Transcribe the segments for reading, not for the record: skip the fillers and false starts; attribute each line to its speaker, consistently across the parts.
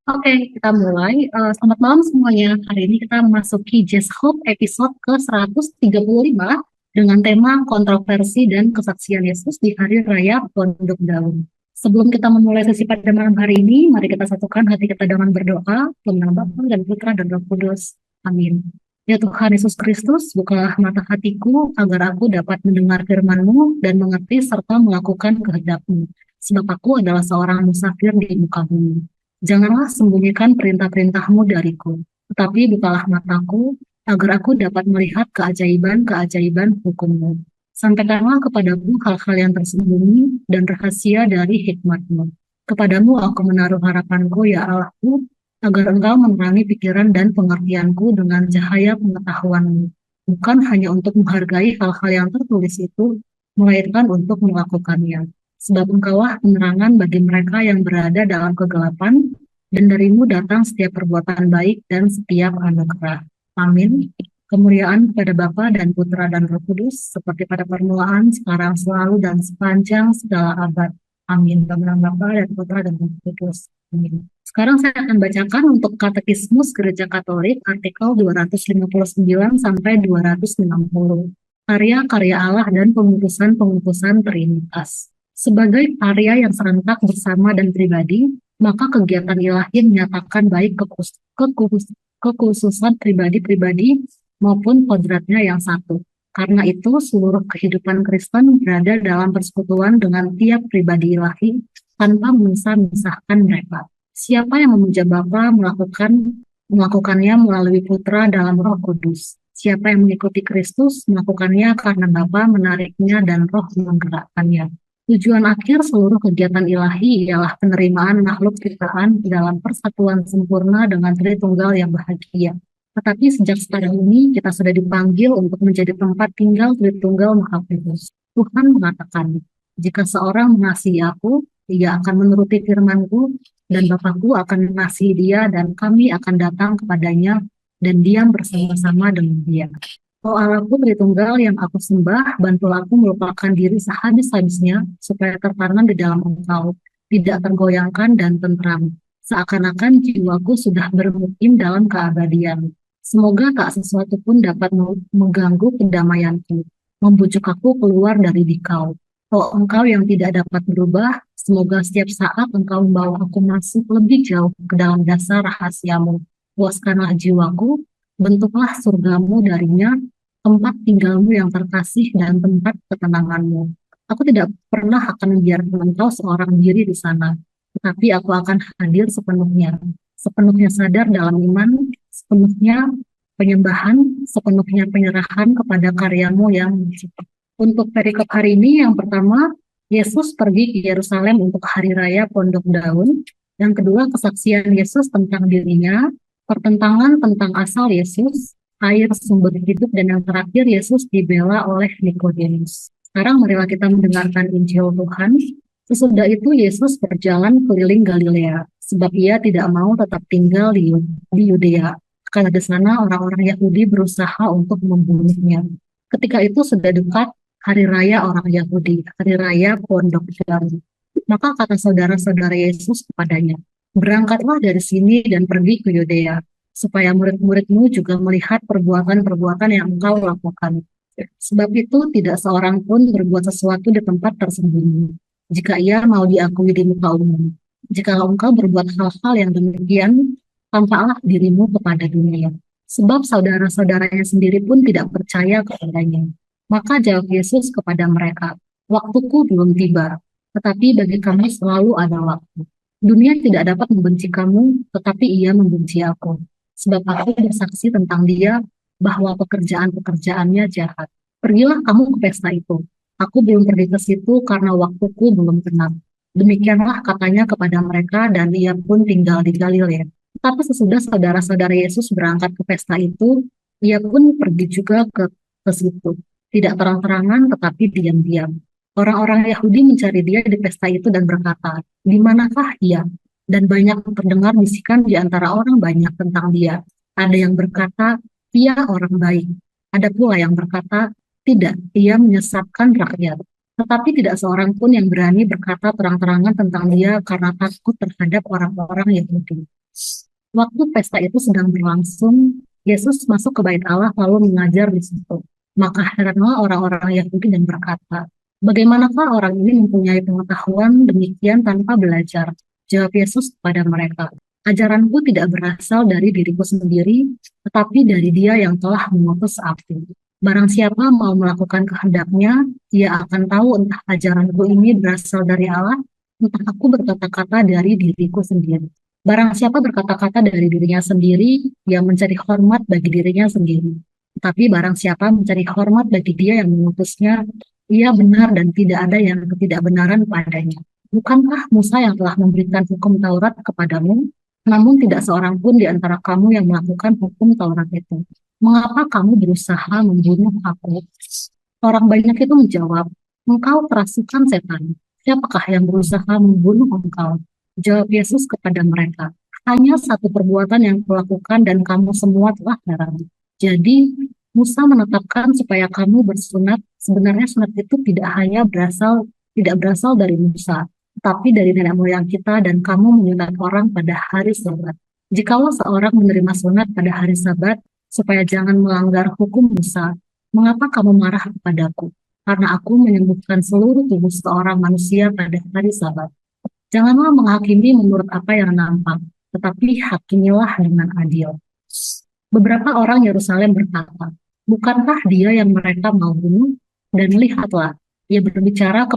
Speaker 1: Oke, kita mulai. Selamat malam semuanya. Hari ini kita memasuki Just Hope episode ke-135 dengan tema kontroversi dan kesaksian Yesus di Hari Raya Pondok Daun. Sebelum kita memulai sesi pada malam hari ini, mari kita satukan hati kita dengan berdoa, dalam nama Bapa dan Putra dan Roh Kudus. Amin. Ya Tuhan Yesus Kristus, bukalah mata hatiku agar aku dapat mendengar firman-Mu dan mengerti serta melakukan kehendak-Mu. Sebab aku adalah seorang musafir di muka bumi. Janganlah sembunyikan perintah-perintah-Mu dariku, tetapi bukalah mataku, agar aku dapat melihat keajaiban-keajaiban hukum-Mu. Sampaikanlah kepadaku hal-hal yang tersembunyi dan rahasia dari hikmat-Mu. Kepadamu aku menaruh harapanku, ya Allahku, agar Engkau menerangi pikiran dan pengertianku dengan cahaya pengetahuan-Mu. Bukan hanya untuk menghargai hal-hal yang tertulis itu, melainkan untuk melakukannya. Sebab Engkaulah penerangan bagi mereka yang berada dalam kegelapan, dan darimu datang setiap perbuatan baik dan setiap anugerah. Amin. Kemuliaan kepada Bapa dan Putra dan Roh Kudus, seperti pada permulaan, sekarang, selalu, dan sepanjang segala abad. Amin. Dalam nama Bapa dan Putra dan Roh Kudus. Amin. Sekarang saya akan bacakan untuk Katekismus Gereja Katolik, artikel 259 sampai 260. Karya-karya Allah dan pengutusan-pengutusan Trinitas. Sebagai karya yang serentak bersama dan pribadi, maka kegiatan ilahi menyatakan baik kekhususan pribadi-pribadi maupun kodratnya yang satu. Karena itu, seluruh kehidupan Kristen berada dalam persekutuan dengan tiap pribadi ilahi tanpa memisah-misahkan mereka. Siapa yang memuja Bapa melakukannya melalui Putra dalam Roh Kudus. Siapa yang mengikuti Kristus melakukannya karena Bapa menariknya dan Roh menggerakkannya. Tujuan akhir seluruh kegiatan ilahi ialah penerimaan makhluk ciptaan dalam persatuan sempurna dengan Tritunggal yang bahagia. Tetapi sejak sekarang ini kita sudah dipanggil untuk menjadi tempat tinggal Tritunggal Maha Kudus. Tuhan mengatakan, jika seorang mengasihi aku, ia akan menuruti firman-Ku, dan Bapa-Ku akan mengasihi dia, dan kami akan datang kepadanya, dan diam bersama-sama dengan dia. Oh Allahku Tritunggal yang aku sembah, bantulah aku melupakan diri sehabis-habisnya, supaya tertanam di dalam Engkau, tidak tergoyangkan dan tentram, seakan-akan jiwaku sudah bermukim dalam keabadian. Semoga tak sesuatu pun dapat mengganggu kedamaianku, membujuk aku keluar dari dikau. Oh Engkau yang tidak dapat berubah, semoga setiap saat Engkau membawa aku masuk lebih jauh ke dalam dasar rahasiamu. Puaskanlah jiwaku, bentuklah surgamu darinya, tempat tinggalmu yang terkasih dan tempat ketenanganmu. Aku tidak pernah akan membiarkan engkau seorang diri di sana, tetapi aku akan hadir sepenuhnya sadar dalam iman, sepenuhnya penyembahan, sepenuhnya penyerahan kepada karyamu yang mencipta. Untuk perikop hari ini, yang pertama, Yesus pergi ke Yerusalem untuk Hari Raya Pondok Daun. Yang kedua, kesaksian Yesus tentang dirinya, pertentangan tentang asal Yesus, air sumber hidup, dan yang terakhir Yesus dibela oleh Nikodemus. Sekarang marilah kita mendengarkan Injil Tuhan. Sesudah itu Yesus berjalan keliling Galilea, sebab ia tidak mau tetap tinggal di Yudea, karena di sana orang-orang Yahudi berusaha untuk membunuhnya. Ketika itu sudah dekat hari raya orang Yahudi, hari raya Pondok Daun. Maka kata saudara-saudara Yesus kepadanya, berangkatlah dari sini dan pergi ke Yudea, supaya murid-muridmu juga melihat perbuatan-perbuatan yang engkau lakukan. Sebab itu tidak seorang pun berbuat sesuatu di tempat tersembunyi, jika ia mau diakui di muka umum. Jika engkau berbuat hal-hal yang demikian, tampaklah dirimu kepada dunia. Sebab saudara-saudaranya sendiri pun tidak percaya kepadanya. Maka jawab Yesus kepada mereka, waktuku belum tiba, tetapi bagi kami selalu ada waktu. Dunia tidak dapat membenci kamu, tetapi ia membenci aku. Sebab aku bersaksi tentang dia bahwa pekerjaan-pekerjaannya jahat. Pergilah kamu ke pesta itu. Aku belum pergi ke situ karena waktuku belum tenang. Demikianlah katanya kepada mereka dan ia pun tinggal di Galilea. Tapi sesudah saudara-saudara Yesus berangkat ke pesta itu, ia pun pergi juga ke situ. Tidak terang-terangan tetapi diam-diam. Orang-orang Yahudi mencari dia di pesta itu dan berkata, di manakah ia? Dan banyak terdengar bisikan di antara orang banyak tentang dia. Ada yang berkata, dia orang baik. Ada pula yang berkata, tidak, ia menyesatkan rakyat. Tetapi tidak seorang pun yang berani berkata terang-terangan tentang dia karena takut terhadap orang-orang Yahudi. Waktu pesta itu sedang berlangsung, Yesus masuk ke bait Allah lalu mengajar di situ. Maka heranlah orang-orang Yahudi dan berkata, bagaimanakah orang ini mempunyai pengetahuan demikian tanpa belajar? Jawab Yesus kepada mereka, ajaranku tidak berasal dari diriku sendiri, tetapi dari Dia yang telah mengutus aku. Barang siapa mau melakukan kehendaknya, ia akan tahu entah ajaranku ini berasal dari Allah, entah aku berkata-kata dari diriku sendiri. Barang siapa berkata-kata dari dirinya sendiri, ia mencari hormat bagi dirinya sendiri. Tetapi barang siapa mencari hormat bagi Dia yang mengutusnya, ia benar dan tidak ada yang ketidakbenaran padanya. Bukankah Musa yang telah memberikan hukum Taurat kepadamu? Namun tidak seorang pun di antara kamu yang melakukan hukum Taurat itu. Mengapa kamu berusaha membunuh aku? Orang banyak itu menjawab, engkau kerasukan setan. Siapakah yang berusaha membunuh engkau? Jawab Yesus kepada mereka, hanya satu perbuatan yang kulakukan dan kamu semua telah heran. Jadi, Musa menetapkan supaya kamu bersunat. Sebenarnya sunat itu tidak berasal dari Musa, tetapi dari nenek moyang kita dan kamu menyunat orang pada hari Sabat. Jikalau seorang menerima sunat pada hari Sabat, supaya jangan melanggar hukum Musa, mengapa kamu marah kepadaku? Karena aku menyembuhkan seluruh tubuh seorang manusia pada hari Sabat. Janganlah menghakimi menurut apa yang nampak, tetapi hakimilah dengan adil. Beberapa orang Yerusalem berkata, bukankah dia yang mereka mau bunuh? Dan lihatlah, ia berbicara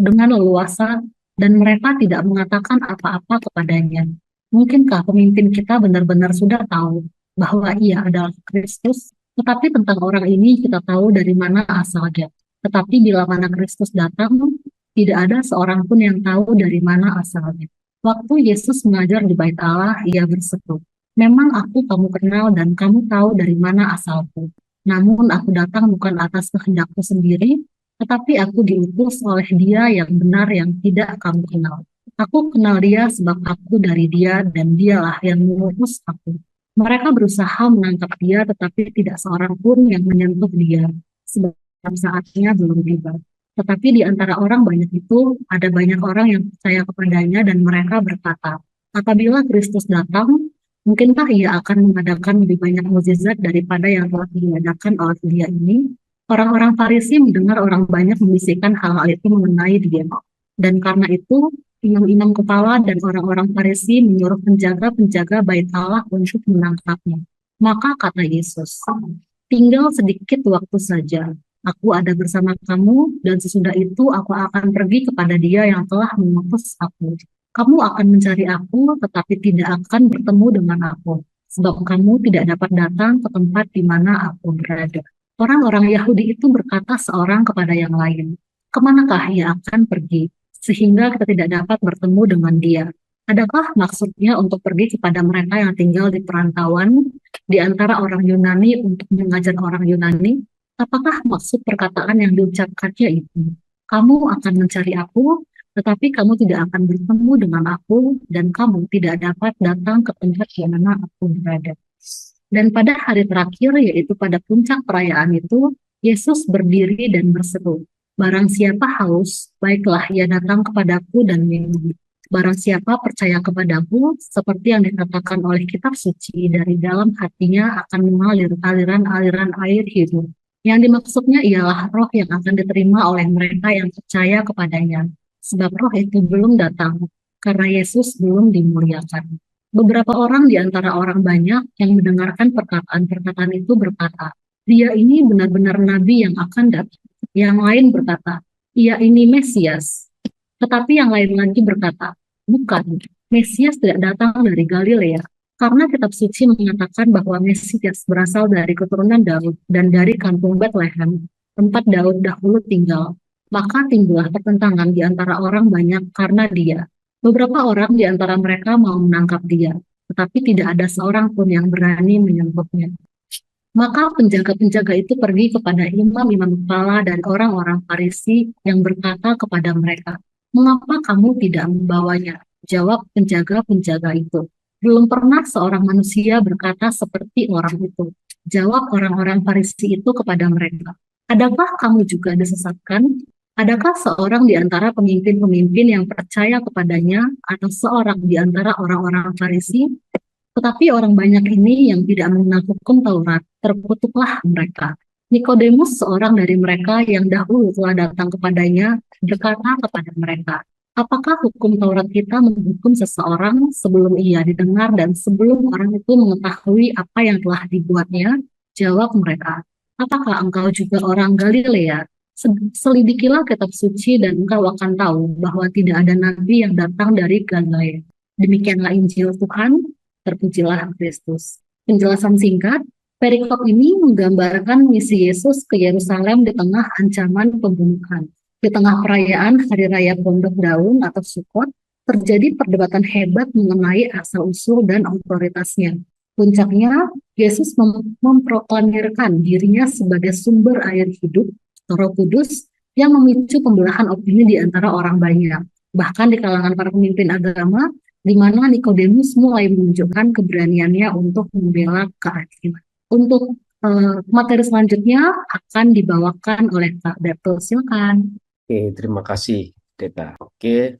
Speaker 1: dengan leluasa dan mereka tidak mengatakan apa-apa kepadanya. Mungkinkah pemimpin kita benar-benar sudah tahu bahwa ia adalah Kristus? Tetapi tentang orang ini kita tahu dari mana asalnya. Tetapi bila mana Kristus datang, tidak ada seorang pun yang tahu dari mana asalnya. Waktu Yesus mengajar di bait Allah, ia berseru, memang aku kamu kenal dan kamu tahu dari mana asalku. Namun aku datang bukan atas kehendakku sendiri, tetapi aku diutus oleh Dia yang benar yang tidak kamu kenal. Aku kenal Dia sebab aku dari Dia dan Dialah yang mengutus aku. Mereka berusaha menangkap Dia, tetapi tidak seorang pun yang menyentuh Dia, sebab saatnya belum tiba. Tetapi di antara orang banyak itu, ada banyak orang yang percaya kepadanya dan mereka berkata, apabila Kristus datang, mungkinkah ia akan mengadakan lebih banyak mukjizat daripada yang telah diadakan oleh Dia ini? Orang-orang Farisi mendengar orang banyak membisikkan hal-hal itu mengenai Dia. Dan karena itu, imam-imam kepala dan orang-orang Farisi menyuruh penjaga-penjaga bait Allah untuk menangkapnya. Maka kata Yesus, tinggal sedikit waktu saja. Aku ada bersama kamu, dan sesudah itu aku akan pergi kepada Dia yang telah mengutus aku. Kamu akan mencari aku, tetapi tidak akan bertemu dengan aku, sebab kamu tidak dapat datang ke tempat di mana aku berada. Orang-orang Yahudi itu berkata seorang kepada yang lain, kemanakah ia akan pergi, sehingga kita tidak dapat bertemu dengan Dia? Adakah maksudnya untuk pergi kepada mereka yang tinggal di perantauan, di antara orang Yunani untuk mengajar orang Yunani? Apakah maksud perkataan yang diucapkannya itu? Kamu akan mencari aku, tetapi kamu tidak akan bertemu dengan aku, dan kamu tidak dapat datang ke tempat di mana aku berada. Dan pada hari terakhir, yaitu pada puncak perayaan itu, Yesus berdiri dan berseru, barang siapa haus, baiklah ia datang kepadaku dan minum. Barang siapa percaya kepadaku, seperti yang dikatakan oleh kitab suci, dari dalam hatinya akan mengalir aliran-aliran air hidup. Yang dimaksudnya ialah roh yang akan diterima oleh mereka yang percaya kepadanya. Sebab roh itu belum datang, karena Yesus belum dimuliakan. Beberapa orang di antara orang banyak yang mendengarkan perkataan-perkataan itu berkata, dia ini benar-benar nabi yang akan datang. Yang lain berkata, ia ini Mesias. Tetapi yang lain lagi berkata, bukan, Mesias tidak datang dari Galilea. Karena kitab suci mengatakan bahwa Mesias berasal dari keturunan Daud dan dari kampung Bethlehem, tempat Daud dahulu tinggal. Maka timbullah pertentangan di antara orang banyak karena Dia. Beberapa orang di antara mereka mau menangkap Dia, tetapi tidak ada seorang pun yang berani menyentuhnya. Maka penjaga-penjaga itu pergi kepada imam-imam kepala dan orang-orang Farisi yang berkata kepada mereka, mengapa kamu tidak membawanya? Jawab penjaga-penjaga itu, belum pernah seorang manusia berkata seperti orang itu. Jawab orang-orang Farisi itu kepada mereka, adakah kamu juga disesatkan? Adakah seorang di antara pemimpin-pemimpin yang percaya kepadanya atau seorang di antara orang-orang Farisi? Tetapi orang banyak ini yang tidak mengenal hukum Taurat, terkutuklah mereka. Nikodemus, seorang dari mereka yang dahulu telah datang kepadanya, berkata kepada mereka, apakah hukum Taurat kita menghukum seseorang sebelum ia didengar dan sebelum orang itu mengetahui apa yang telah dibuatnya? Jawab mereka, apakah engkau juga orang Galilea? Selidikilah kitab suci dan engkau akan tahu bahwa tidak ada nabi yang datang dari Galilea. Demikianlah Injil Tuhan. Terpujilah Kristus. Penjelasan singkat, perikop ini menggambarkan misi Yesus ke Yerusalem di tengah ancaman pembunuhan. Di tengah perayaan Hari Raya Pondok Daun atau Sukot, terjadi perdebatan hebat mengenai asal-usul dan otoritasnya. Puncaknya, Yesus memproklamirkan dirinya sebagai sumber air hidup, Roh Kudus, yang memicu pembelahan opini di antara orang banyak. Bahkan di kalangan para pemimpin agama, di mana Nikodemus mulai menunjukkan keberaniannya untuk membela keadilan. Untuk materi selanjutnya akan dibawakan oleh Kak Dato. Silakan.
Speaker 2: Oke, terima kasih, Deta. Oke,